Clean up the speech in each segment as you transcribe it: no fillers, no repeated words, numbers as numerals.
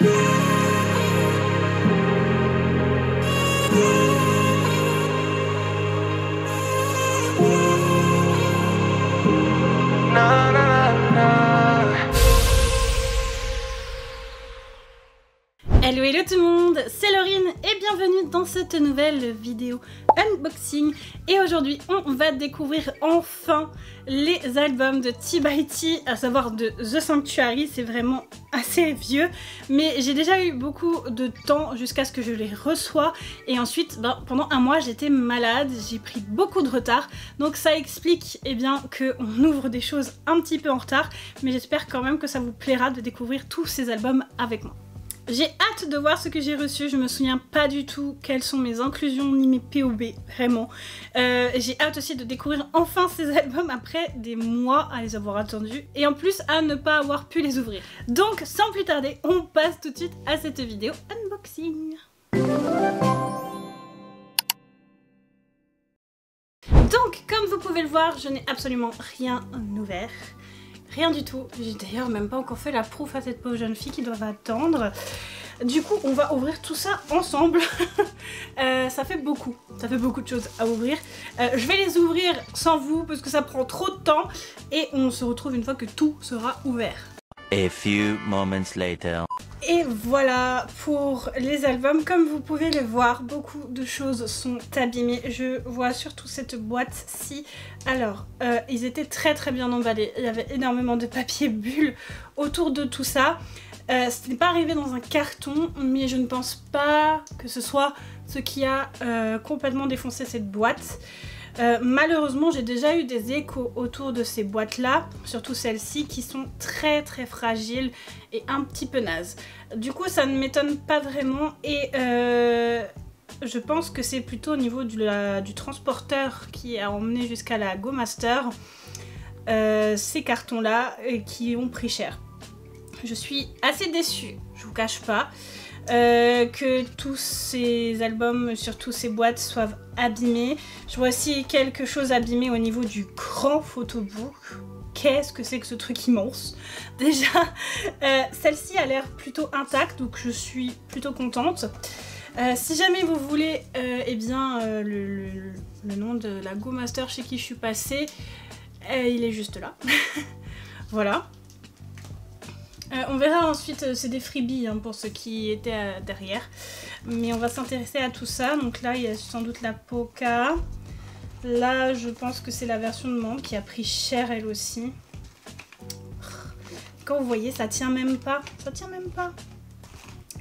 Hello hello tout le monde, c'est Laurine et bienvenue dans cette nouvelle vidéo unboxing. Et aujourd'hui on va découvrir enfin les albums de Tea by Tea, à savoir de The Sanctuary. C'est vraiment assez vieux, mais j'ai déjà eu beaucoup de temps jusqu'à ce que je les reçois. Et ensuite, pendant un mois j'étais malade, j'ai pris beaucoup de retard. Donc ça explique qu'on ouvre des choses un petit peu en retard. Mais j'espère quand même que ça vous plaira de découvrir tous ces albums avec moi. J'ai hâte de voir ce que j'ai reçu, je me souviens pas du tout quelles sont mes inclusions ni mes POB, vraiment. J'ai hâte aussi de découvrir enfin ces albums après des mois à les avoir attendus et en plus à ne pas avoir pu les ouvrir. Donc sans plus tarder, on passe tout de suite à cette vidéo unboxing. Donc comme vous pouvez le voir, je n'ai absolument rien ouvert. Rien du tout, j'ai d'ailleurs même pas encore fait la proof à cette pauvre jeune fille qui doit attendre. Du coup on va ouvrir tout ça ensemble. Ça fait beaucoup de choses à ouvrir. Je vais les ouvrir sans vous parce que ça prend trop de temps. Et on se retrouve une fois que tout sera ouvert. A few moments later. Et voilà pour les albums. Comme vous pouvez le voir, beaucoup de choses sont abîmées. Je vois surtout cette boîte-ci. Alors, ils étaient très bien emballés. Il y avait énormément de papier bulle autour de tout ça. Ce n'est pas arrivé dans un carton, mais je ne pense pas que ce soit ce qui a complètement défoncé cette boîte. Malheureusement, j'ai déjà eu des échos autour de ces boîtes-là, surtout celles-ci qui sont très fragiles et un petit peu nazes. Du coup, ça ne m'étonne pas vraiment et je pense que c'est plutôt au niveau du transporteur qui a emmené jusqu'à la Go Master ces cartons-là qui ont pris cher. Je suis assez déçue, je vous cache pas. Que tous ces albums, surtout ces boîtes, soient abîmées. Je vois aussi quelque chose abîmé au niveau du grand photobook. Qu'est-ce que c'est que ce truc immense? Déjà, celle-ci a l'air plutôt intacte, donc je suis plutôt contente. Si jamais vous voulez le nom de la Go Master chez qui je suis passée, il est juste là. Voilà. On verra ensuite, c'est des freebies pour ceux qui étaient derrière. Mais on va s'intéresser à tout ça. Donc là, il y a sans doute la Poca. Là, je pense que c'est la version de membre qui a pris cher elle aussi. Quand vous voyez, ça tient même pas. Ça tient même pas.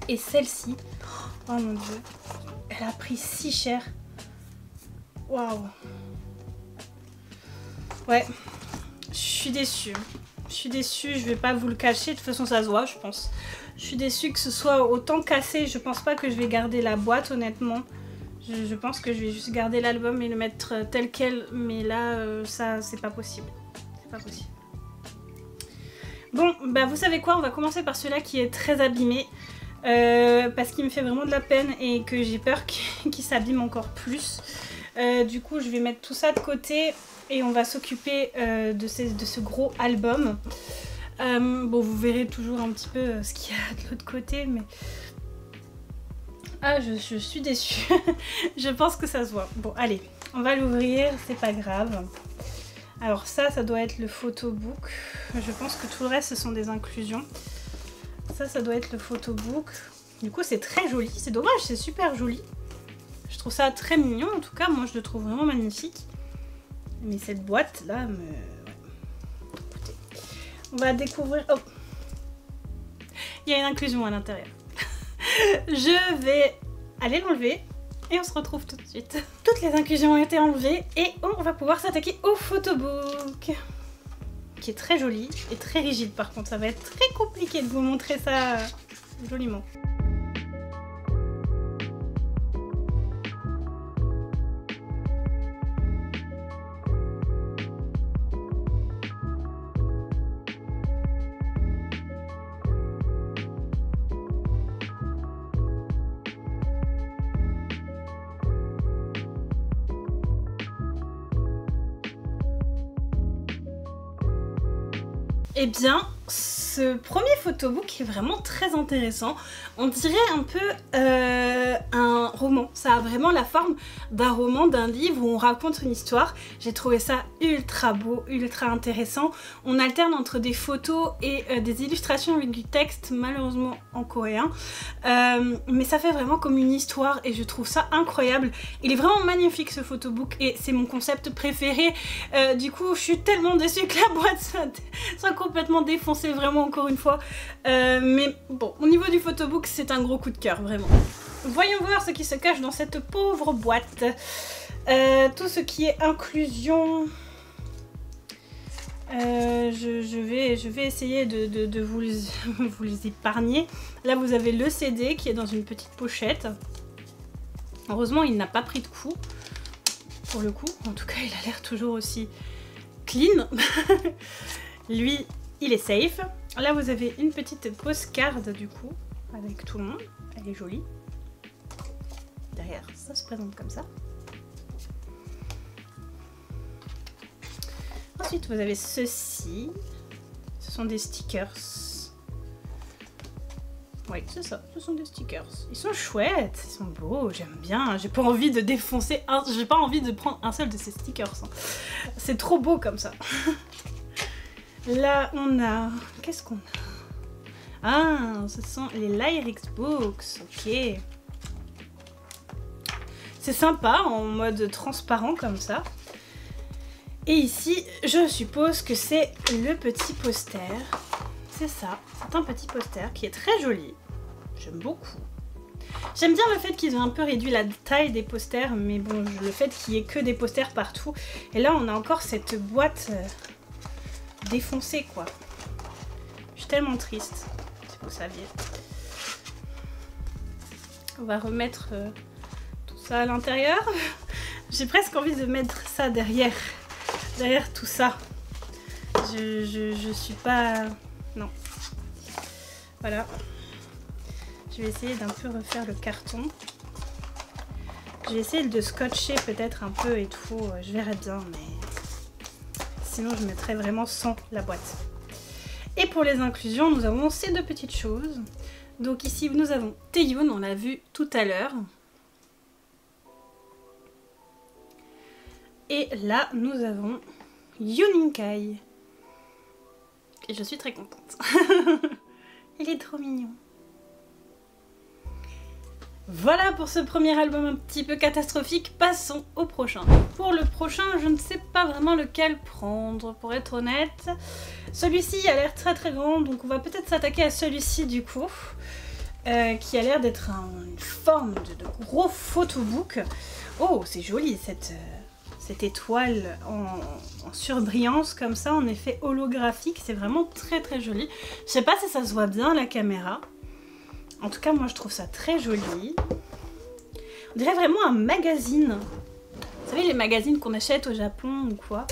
Et celle-ci, oh mon dieu, elle a pris si cher. Waouh. Ouais, je suis déçue. Je suis déçue, je vais pas vous le cacher, de toute façon ça se voit je pense. Je suis déçue que ce soit autant cassé, je pense pas que je vais garder la boîte honnêtement. Je pense que je vais juste garder l'album et le mettre tel quel, mais là ça c'est pas possible. C'est pas possible. Bon, bah vous savez quoi, on va commencer par celui-là qui est très abîmé. Parce qu'il me fait vraiment de la peine et que j'ai peur qu'il s'abîme encore plus. Du coup je vais mettre tout ça de côté. Et on va s'occuper de ce gros album. Bon, vous verrez toujours un petit peu ce qu'il y a de l'autre côté, mais... Ah, je suis déçue. Je pense que ça se voit. Bon, allez, on va l'ouvrir, c'est pas grave. Alors ça doit être le photobook. Je pense que tout le reste, ce sont des inclusions. Ça doit être le photobook. Du coup, c'est très joli. C'est dommage, c'est super joli. Je trouve ça très mignon, en tout cas. Moi, je le trouve vraiment magnifique. Mais cette boîte là me... Écoutez, on va découvrir... Oh, il y a une inclusion à l'intérieur. Je vais aller l'enlever et on se retrouve tout de suite. Toutes les inclusions ont été enlevées et on va pouvoir s'attaquer au photobook. Qui est très joli et très rigide par contre. Ça va être très compliqué de vous montrer ça joliment. Eh bien, ce premier photobook est vraiment très intéressant. On dirait un peu un roman. Ça a vraiment la forme d'un roman, d'un livre où on raconte une histoire. J'ai trouvé ça ultra beau, ultra intéressant. On alterne entre des photos et des illustrations avec du texte, malheureusement en coréen. Mais ça fait vraiment comme une histoire et je trouve ça incroyable. Il est vraiment magnifique ce photobook et c'est mon concept préféré. Du coup, je suis tellement déçue que la boîte soit complètement défoncée, vraiment encore une fois. Mais bon, au niveau du photobook, c'est un gros coup de cœur, vraiment. Voyons voir ce qui se cache dans cette pauvre boîte. Tout ce qui est inclusion... je vais essayer de vous les épargner. Là, vous avez le CD qui est dans une petite pochette. Heureusement, il n'a pas pris de coup. Pour le coup, en tout cas, il a l'air toujours aussi clean. Lui, il est safe. Là, vous avez une petite postcard du coup, avec tout le monde. Elle est jolie. Derrière, ça se présente comme ça. Ensuite, vous avez ceci. Ce sont des stickers. Oui, c'est ça. Ce sont des stickers. Ils sont chouettes. Ils sont beaux. J'aime bien. J'ai pas envie de défoncer un... J'ai pas envie de prendre un seul de ces stickers. C'est trop beau comme ça. Là, on a... Qu'est-ce qu'on a? Ah, ce sont les Lyrics Books. Ok. C'est sympa, en mode transparent comme ça. Et ici, je suppose que c'est le petit poster. C'est ça, c'est un petit poster qui est très joli. J'aime beaucoup. J'aime bien le fait qu'ils ont un peu réduit la taille des posters, mais bon, le fait qu'il n'y ait que des posters partout. Et là, on a encore cette boîte défoncée, quoi. Je suis tellement triste, si vous saviez. On va remettre tout ça à l'intérieur. J'ai presque envie de mettre ça derrière tout ça. Je suis pas... Non. Voilà. Je vais essayer d'un peu refaire le carton. Je vais essayer de scotcher peut-être un peu et tout. Je verrai bien, mais... Sinon, je mettrai vraiment sans la boîte. Et pour les inclusions, nous avons ces deux petites choses. Donc ici, nous avons Taeyoon, on l'a vu tout à l'heure. Et là, nous avons Yoon In-kai. Et je suis très contente. Il est trop mignon. Voilà pour ce premier album un petit peu catastrophique. Passons au prochain. Pour le prochain, je ne sais pas vraiment lequel prendre, pour être honnête. Celui-ci a l'air très très grand, donc on va peut-être s'attaquer à celui-ci du coup. Qui a l'air d'être une forme de gros photobook. Oh, c'est joli cette étoile en surbrillance comme ça, en effet holographique. C'est vraiment très très joli. Je sais pas si ça se voit bien à la caméra. En tout cas, moi je trouve ça très joli. On dirait vraiment un magazine. Vous savez, les magazines qu'on achète au Japon ou quoi.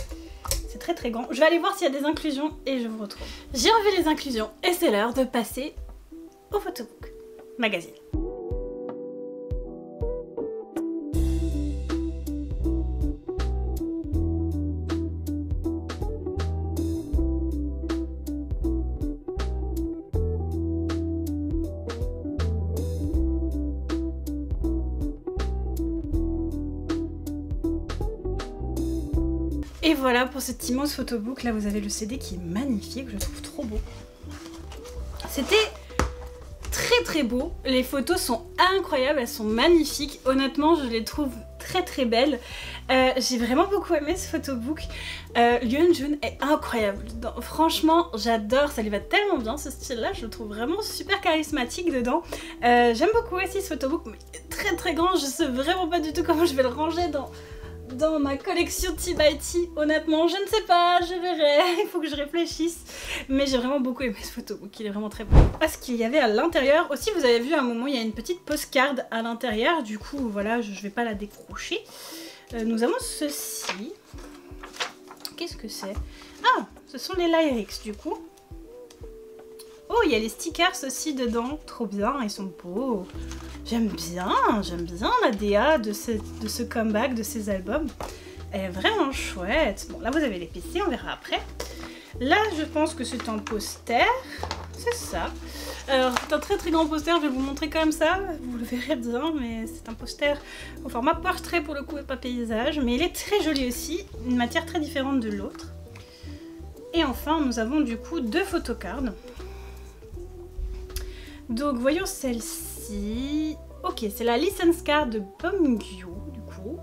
C'est très très grand. Je vais aller voir s'il y a des inclusions et je vous retrouve. J'ai enlevé les inclusions et c'est l'heure de passer au photobook magazine. Et voilà pour cet immense photobook. Là, vous avez le CD qui est magnifique. Je le trouve trop beau. C'était très très beau. Les photos sont incroyables. Elles sont magnifiques. Honnêtement, je les trouve très très belles. J'ai vraiment beaucoup aimé ce photobook. Yeonjun est incroyable. Franchement, j'adore. Ça lui va tellement bien ce style-là. Je le trouve vraiment super charismatique dedans. J'aime beaucoup aussi ce photobook. Mais très très grand. Je sais vraiment pas du tout comment je vais le ranger dans ma collection Tea by Tea. Honnêtement, je ne sais pas, je verrai, il faut que je réfléchisse. Mais j'ai vraiment beaucoup aimé ce photobook, il est vraiment très beau. Parce qu'il y avait à l'intérieur, aussi vous avez vu à un moment, il y a une petite postcard à l'intérieur, du coup voilà, je vais pas la décrocher. Nous avons ceci. Qu'est-ce que c'est? Ah, ce sont les Lyrics du coup. Oh, il y a les stickers aussi dedans, trop bien, ils sont beaux. J'aime bien la DA de ce comeback, de ces albums. Elle est vraiment chouette. Bon, là vous avez les PC, on verra après. Là, je pense que c'est un poster. c'est ça. Alors c'est un très grand poster, je vais vous montrer quand même ça, vous le verrez bien, mais c'est un poster au format portrait pour le coup et pas paysage, mais il est très joli aussi, une matière très différente de l'autre. Et enfin nous avons du coup 2 photocards. Donc voyons celle-ci. Ok, c'est la license card de Beomgyu du coup,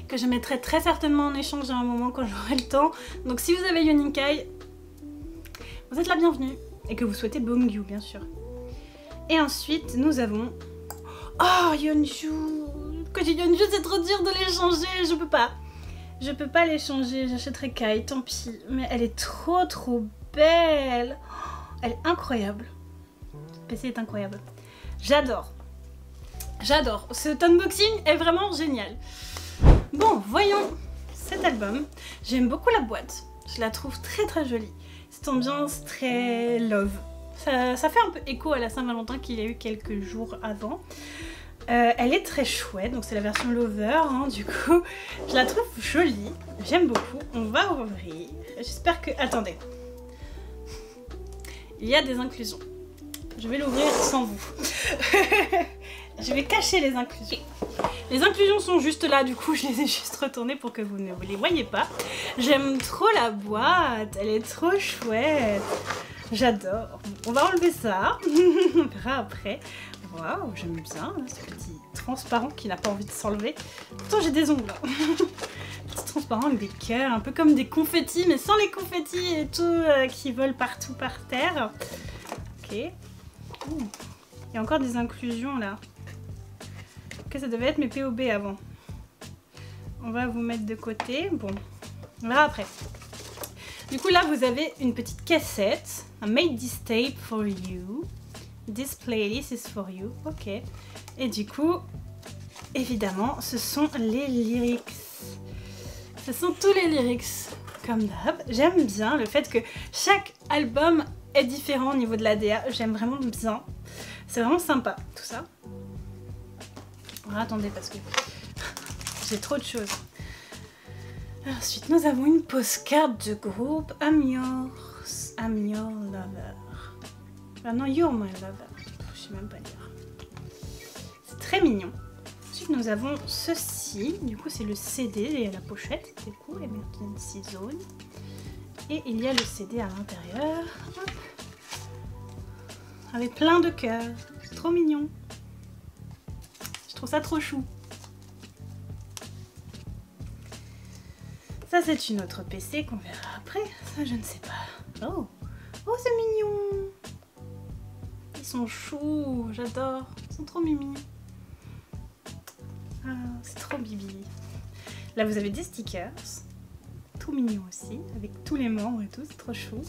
que je mettrai très certainement en échange à un moment quand j'aurai le temps. Donc si vous avez Yoninkai, vous êtes la bienvenue. Et que vous souhaitez Beomgyu bien sûr. Et ensuite nous avons... Oh Yeonju. Quand j'ai Yeonju c'est trop dur de l'échanger, je peux pas. Je peux pas l'échanger, j'achèterai Kai, tant pis. Mais elle est trop belle. Elle est incroyable. Le PC est incroyable. J'adore. J'adore. Cet unboxing est vraiment génial. Bon, voyons cet album. J'aime beaucoup la boîte. Je la trouve très jolie. Cette ambiance très love. Ça fait un peu écho à la Saint-Valentin qu'il y a eu quelques jours avant. Elle est très chouette, donc c'est la version lover, hein, du coup. Je la trouve jolie, j'aime beaucoup. On va ouvrir. J'espère que... Attendez. Il y a des inclusions. Je vais l'ouvrir sans vous. Je vais cacher les inclusions. Les inclusions sont juste là, du coup je les ai juste retournées pour que vous ne les voyez pas. J'aime trop la boîte, elle est trop chouette. J'adore. On va enlever ça, on verra après. Waouh, j'aime bien ce petit transparent qui n'a pas envie de s'enlever. Pourtant j'ai des ongles. Petit transparent avec des cœurs, un peu comme des confettis, mais sans les confettis et tout qui volent partout par terre. Ok. Ouh. Il y a encore des inclusions là. Ok, ça devait être mes POB avant. On va vous mettre de côté. Bon, on verra après. Du coup là vous avez une petite cassette. I made this tape for you. This playlist is for you. Ok. Et du coup, évidemment, ce sont les lyrics. Ce sont tous les lyrics, comme d'hab. J'aime bien le fait que chaque album est différent au niveau de l'ADA. J'aime vraiment bien. C'est vraiment sympa, tout ça. Alors, attendez, parce que j'ai trop de choses. Ensuite, nous avons une postcard de groupe I'm your lover. Ah non, You're my lover. Je sais même pas lire. C'est très mignon. Ensuite, nous avons ceci. Du coup, c'est le CD et la pochette. C'est cool, Emergency Zone. Et il y a le CD à l'intérieur. Avec plein de cœurs. Trop mignon. Je trouve ça trop chou. Ça, c'est une autre PC qu'on verra après. Ça, je ne sais pas. Oh, oh, c'est mignon. Ils sont choux, j'adore. Ils sont trop mimi. Ah, c'est trop bibi. Là, vous avez des stickers. Tout mignon aussi, avec tous les membres et tout. C'est trop chou.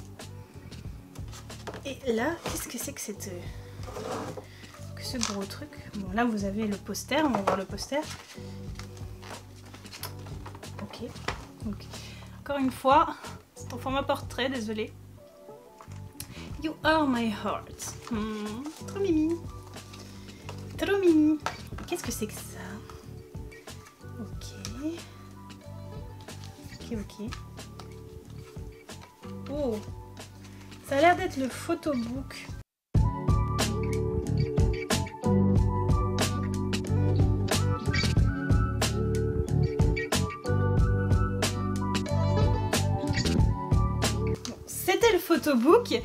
Et là, qu'est-ce que c'est que ce gros truc? Bon, là, vous avez le poster. On va voir le poster. Ok. Donc, encore une fois, c'est en format portrait, désolé. You are my heart. Trop mimi. Trop mimi. Qu'est-ce que c'est que ça? Ok. Ok. Oh. Ça a l'air d'être le photobook. C'était le photobook,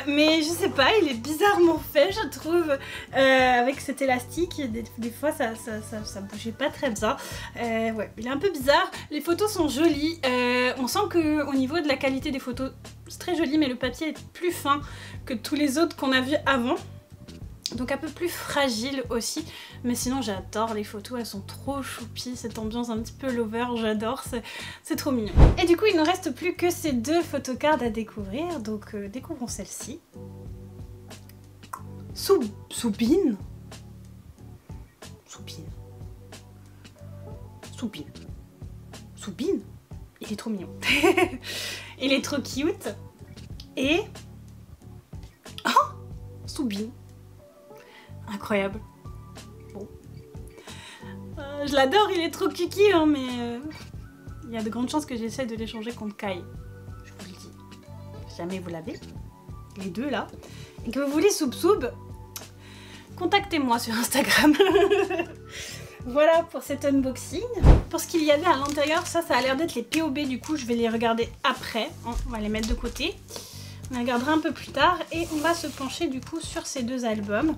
mais je sais pas, il est bizarrement fait, je trouve, avec cet élastique. Des fois ça bougeait pas très bien. Ouais, il est un peu bizarre. Les photos sont jolies, on sent que au niveau de la qualité des photos, c'est très joli, mais le papier est plus fin que tous les autres qu'on a vus avant. Donc un peu plus fragile aussi, mais sinon j'adore les photos, elles sont trop choupies, cette ambiance un petit peu lover, j'adore, c'est trop mignon. Et du coup il ne reste plus que ces 2 photocards à découvrir, donc découvrons celle-ci. Soubin. Il est trop mignon. Il est trop cute. Et... Oh, Soubin. Incroyable. Bon. Je l'adore, il est trop kiki, hein, mais il y a de grandes chances que j'essaie de l'échanger contre Kai. Je vous le dis. Si jamais vous l'avez, les deux là, et que vous voulez soub-soub, contactez-moi sur Instagram. Voilà pour cet unboxing. Pour ce qu'il y avait à l'intérieur, ça a l'air d'être les POB, du coup je vais les regarder après. On va les mettre de côté. On les regardera un peu plus tard et on va se pencher du coup sur ces deux albums.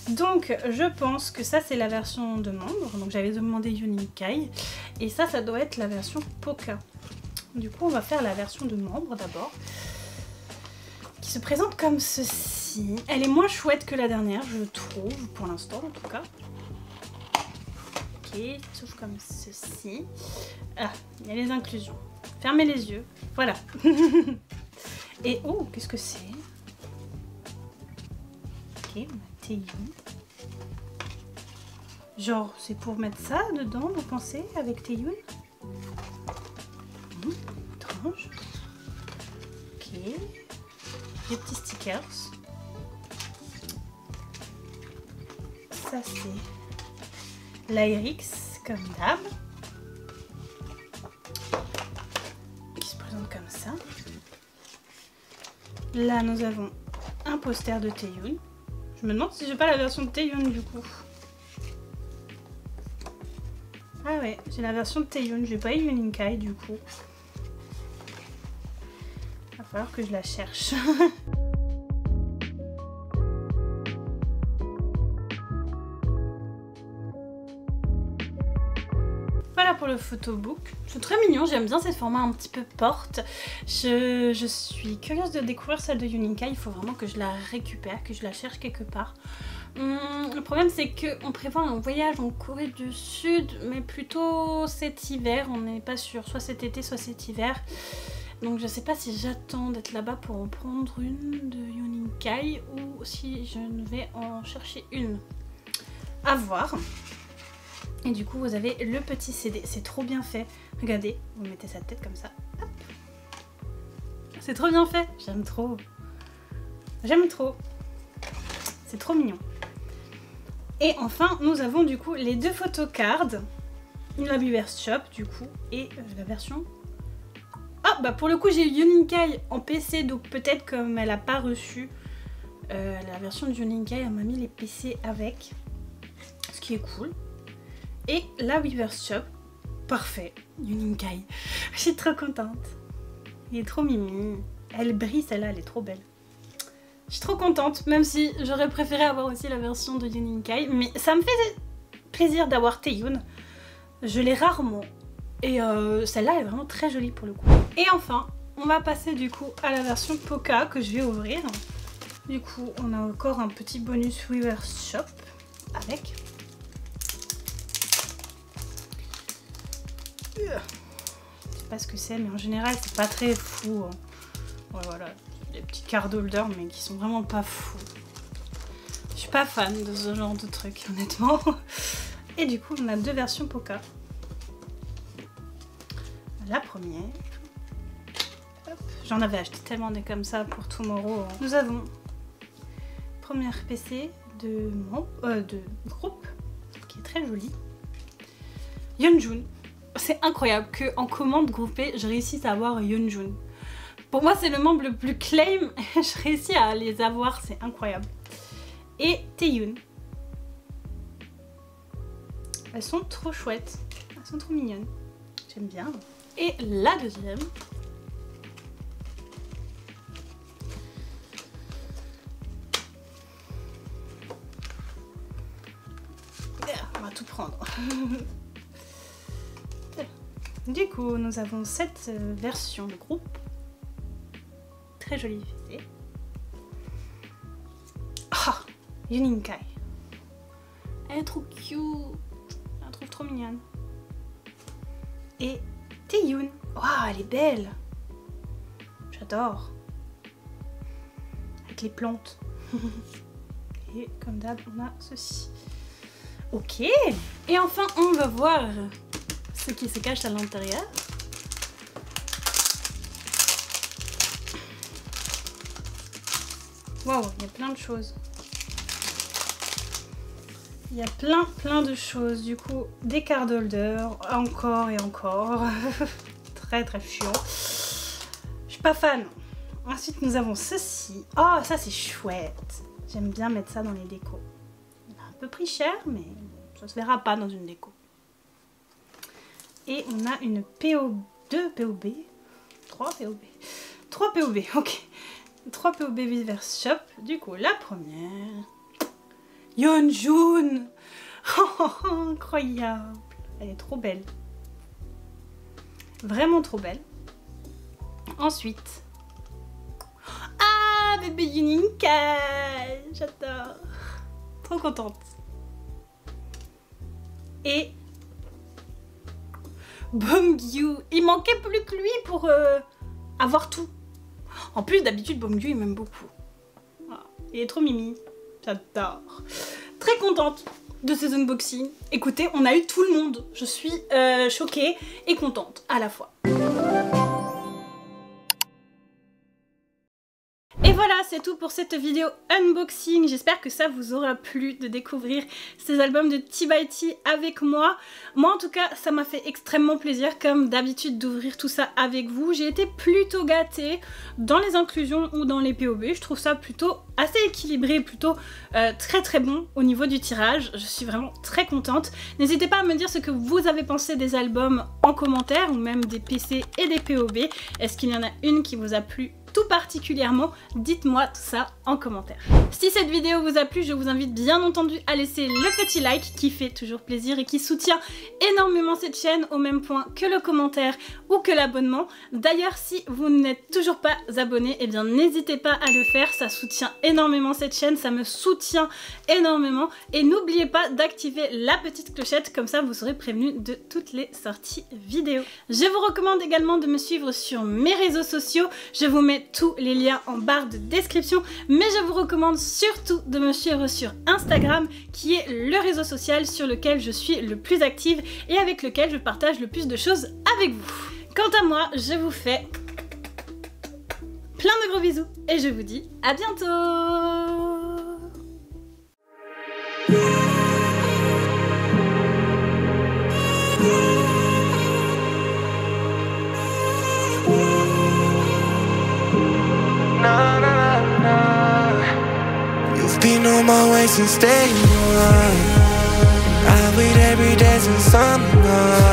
Donc je pense que ça c'est la version de membre, donc j'avais demandé Yuninkai. Et ça doit être la version Poca. Du coup on va faire la version de membre d'abord. Qui se présente comme ceci. Elle est moins chouette que la dernière, je trouve, pour l'instant en tout cas. Sauf comme ceci. Ah, il y a les inclusions. Fermez les yeux. Voilà. Et oh, qu'est-ce que c'est? Ok, on a Taeyun. Genre, c'est pour mettre ça dedans, vous pensez, avec Taeyun? Étrange. Ok. Des petits stickers. Ça, c'est l'Aerix, comme d'hab, qui se présente comme ça. Là, nous avons un poster de Taeyun. Je me demande si j'ai pas la version de Taeyun du coup. Ah ouais, j'ai la version de Taeyun, j'ai pas Yuninkai du coup. Va falloir que je la cherche. Voilà pour le photobook. C'est très mignon, j'aime bien cette format un petit peu porte. Je suis curieuse de découvrir celle de Yuninkai, il faut vraiment que je la récupère, que je la cherche quelque part. Le problème c'est qu'on prévoit un voyage en Corée du Sud, mais plutôt cet hiver, on n'est pas sûr, soit cet été, soit cet hiver. Donc je sais pas si j'attends d'être là-bas pour en prendre une de Yuninkai ou si je ne vais en chercher une. À voir. Et du coup vous avez le petit CD, c'est trop bien fait. Regardez, vous mettez sa tête comme ça. C'est trop bien fait, j'aime trop. J'aime trop. C'est trop mignon. Et enfin nous avons du coup les deux photocards. La Weverse Shop du coup et la version... Ah bah pour le coup j'ai Yuninkai en PC, donc peut-être comme elle n'a pas reçu la version de Yuninkai, elle m'a mis les PC avec. Ce qui est cool. Et la Weverse Shop, parfait, Yuninkai. Je suis trop contente. Il est trop mimi. Elle brille celle-là, elle est trop belle. Je suis trop contente, même si j'aurais préféré avoir aussi la version de Yuninkai. Mais ça me fait plaisir d'avoir Taeyun. Je l'ai rarement. Et celle-là est vraiment très jolie pour le coup. Et enfin, on va passer du coup à la version Poca que je vais ouvrir. Du coup, on a encore un petit bonus Weverse Shop avec... Je sais pas ce que c'est, mais en général c'est pas très fou. Ouais, voilà, des petits card holders mais qui sont vraiment pas fous. Je suis pas fan de ce genre de truc honnêtement. Et du coup on a deux versions Poca. La première, j'en avais acheté tellement des comme ça pour Tomorrow. Nous avons première PC de groupe qui est très jolie. Yeonjun. C'est incroyable qu'en commande groupée, je réussisse à avoir Yeonjun. Pour moi, c'est le membre le plus claim. Je réussis à les avoir, c'est incroyable. Et Taeyun. Elles sont trop chouettes. Elles sont trop mignonnes. J'aime bien. Et la deuxième. On va tout prendre. Du coup, nous avons cette version de groupe. Très jolie fessée. Ah, Yuninkai. Elle est trop cute. Je la trouve trop mignonne. Et Taeyun. Waouh, elle est belle. J'adore. Avec les plantes. Et comme d'hab, on a ceci. Ok. Et enfin, on va voir ce qui se cache à l'intérieur. Waouh, il y a plein de choses. Il y a plein de choses. Du coup, des card holders, encore et encore. Très chiant. Je suis pas fan. Ensuite, nous avons ceci. Oh, ça c'est chouette. J'aime bien mettre ça dans les décos. Il a un peu pris cher, mais ça se verra pas dans une déco. Et on a une PO, 2 POB, 3 POB, 3 POB, ok. 3 POB Weverse Shop. Du coup, la première. Yeonjun. Oh, incroyable. Elle est trop belle. Vraiment trop belle. Ensuite. Ah, bébé Yuninka. J'adore. Trop contente. Et Beomgyu. Il manquait plus que lui pour avoir tout. En plus, d'habitude, Beomgyu, il m'aime beaucoup. Voilà. Il est trop mimi. J'adore. Très contente de ces unboxings. Écoutez, on a eu tout le monde. Je suis choquée et contente à la fois. Et voilà, c'est tout pour cette vidéo unboxing. J'espère que ça vous aura plu de découvrir ces albums de Tea by Tea avec moi. Moi en tout cas, ça m'a fait extrêmement plaisir comme d'habitude d'ouvrir tout ça avec vous. J'ai été plutôt gâtée dans les inclusions ou dans les POB. Je trouve ça plutôt assez équilibré, plutôt très bon au niveau du tirage. Je suis vraiment très contente. N'hésitez pas à me dire ce que vous avez pensé des albums en commentaire ou même des PC et des POB. Est-ce qu'il y en a une qui vous a plu tout particulièrement? Dites-moi tout ça en commentaire. Si cette vidéo vous a plu, je vous invite bien entendu à laisser le petit like qui fait toujours plaisir et qui soutient énormément cette chaîne au même point que le commentaire ou que l'abonnement. D'ailleurs, si vous n'êtes toujours pas abonné, eh bien n'hésitez pas à le faire, ça soutient énormément cette chaîne, ça me soutient énormément. Et n'oubliez pas d'activer la petite clochette, comme ça vous serez prévenu de toutes les sorties vidéo. Je vous recommande également de me suivre sur mes réseaux sociaux, je vous mets tous les liens en barre de description, mais je vous recommande surtout de me suivre sur Instagram, qui est le réseau social sur lequel je suis le plus active et avec lequel je partage le plus de choses avec vous. Quant à moi, je vous fais plein de gros bisous et je vous dis à bientôt. Been on my way since day one. I wait every day since I'm gone.